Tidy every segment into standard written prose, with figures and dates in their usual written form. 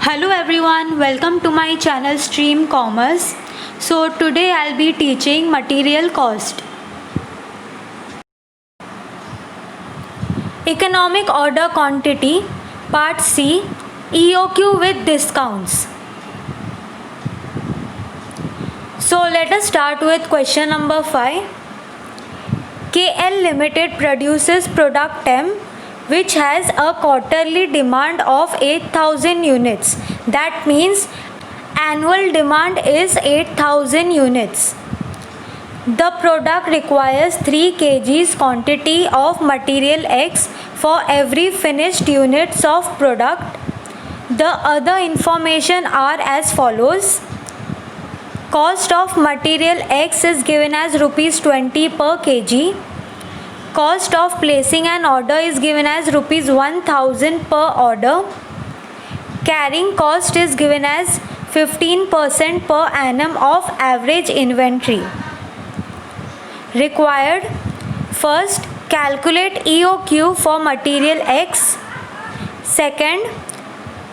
Hello everyone, welcome to my channel Stream Commerce. So today I'll be teaching material cost. Economic order quantity, part C, EOQ with discounts. So let us start with question number 5. KL Limited produces product M which has a quarterly demand of 8,000 units. That means annual demand is 8,000 units. The product requires 3 kgs quantity of material X for every finished units of product. The other information are as follows. Cost of material X is given as rupees 20 per kg. Cost of placing an order is given as rupees 1000 per order. Carrying cost is given as 15% per annum of average inventory. Required: first, calculate EOQ for material X. Second,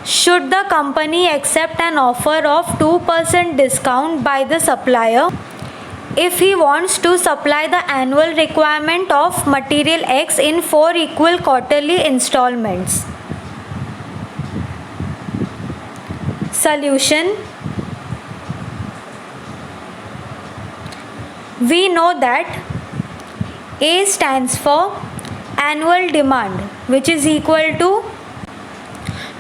should the company accept an offer of 2% discount by the supplier if he wants to supply the annual requirement of material X in 4 equal quarterly installments? Solution. We know that A stands for annual demand, which is equal to,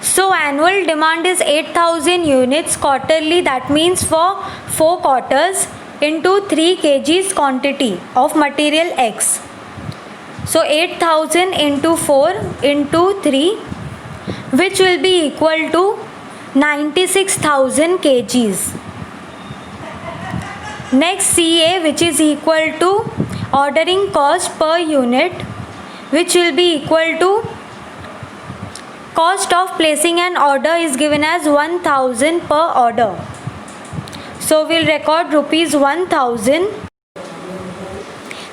so annual demand is 8,000 units quarterly, that means for 4 quarters, into 3 kgs quantity of material X. So 8,000 into 4 into 3, which will be equal to 96,000 kgs. Next, CA, which is equal to ordering cost per unit, which will be equal to cost of placing an order is given as 1000 per order. So we'll record rupees 1000.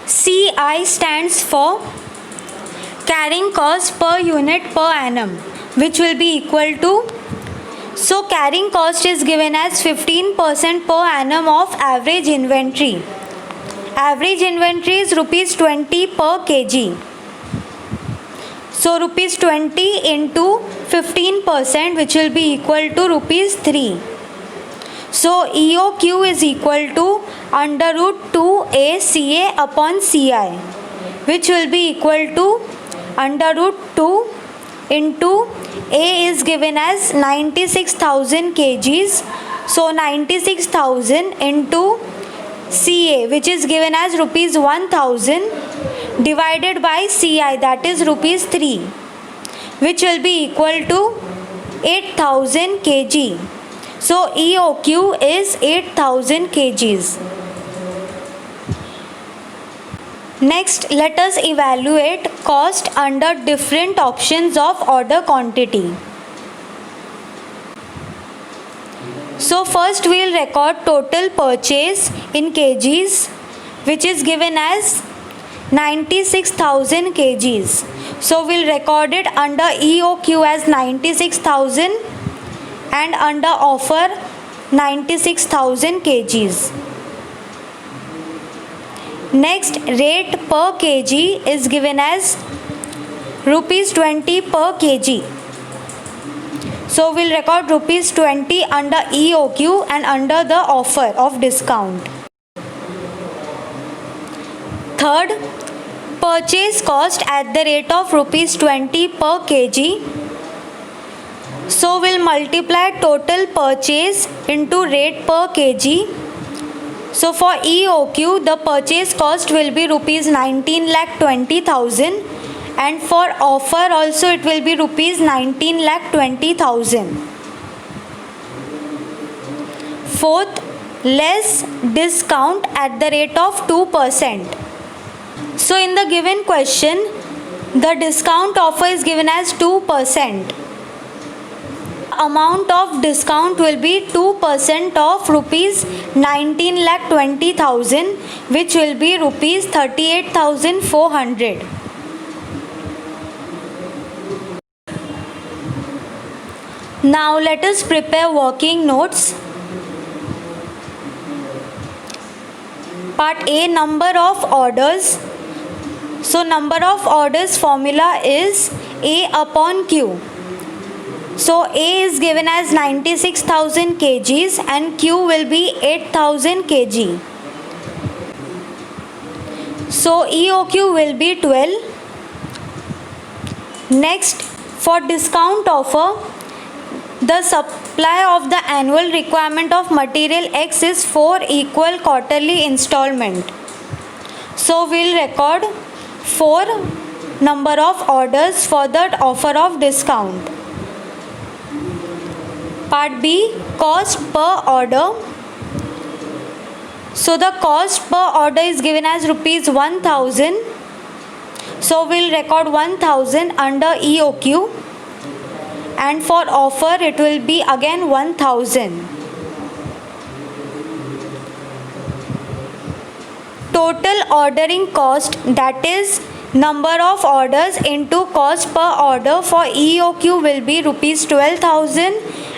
CI stands for carrying cost per unit per annum, which will be equal to, so carrying cost is given as 15% per annum of average inventory. Average inventory is rupees 20 per kg. So rupees 20 into 15%, which will be equal to rupees 3. So EOQ is equal to under root 2 CA upon CI, which will be equal to under root 2 into A is given as 96,000 kgs. So 96,000 into CA, which is given as rupees 1000, divided by CI, that is rupees 3, which will be equal to 8,000 kg. So EOQ is 8,000 kgs. Next, let us evaluate cost under different options of order quantity. So first we will record total purchase in kgs, which is given as 96,000 kgs. So we'll record it under EOQ as 96,000 and under offer 96,000 kgs. Next, rate per kg is given as rupees 20 per kg. So we'll record rupees 20 under EOQ and under the offer of discount. Third, purchase cost at the rate of rupees 20 per kg. So we'll multiply total purchase into rate per kg. So for EOQ, the purchase cost will be rupees 19,20,000 and for offer also it will be rupees 19,20,000. Fourth, less discount at the rate of 2%. So in the given question, the discount offer is given as 2%. Amount of discount will be 2% of rupees 19,20,000, which will be rupees 38,400. Now let us prepare working notes. Part A, number of orders. So number of orders formula is A upon Q. So A is given as 96,000 kgs and Q will be 8,000 kg. So EOQ will be 12. Next, for discount offer, the supply of the annual requirement of material X is 4 equal quarterly installment. So we'll record 4 number of orders for the offer of discount. Part B, cost per order. So the cost per order is given as rupees 1000. So we'll record 1000 under EOQ, and for offer it will be again 1000. Total ordering cost, that is number of orders into cost per order, for EOQ will be rupees 12,000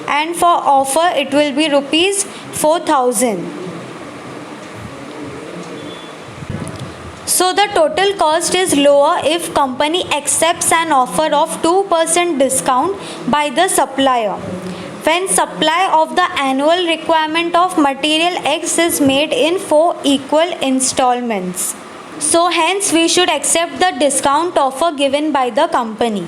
and for offer it will be rupees 4,000. So the total cost is lower if company accepts an offer of 2% discount by the supplier when supply of the annual requirement of material X is made in 4 equal installments. So hence we should accept the discount offer given by the company.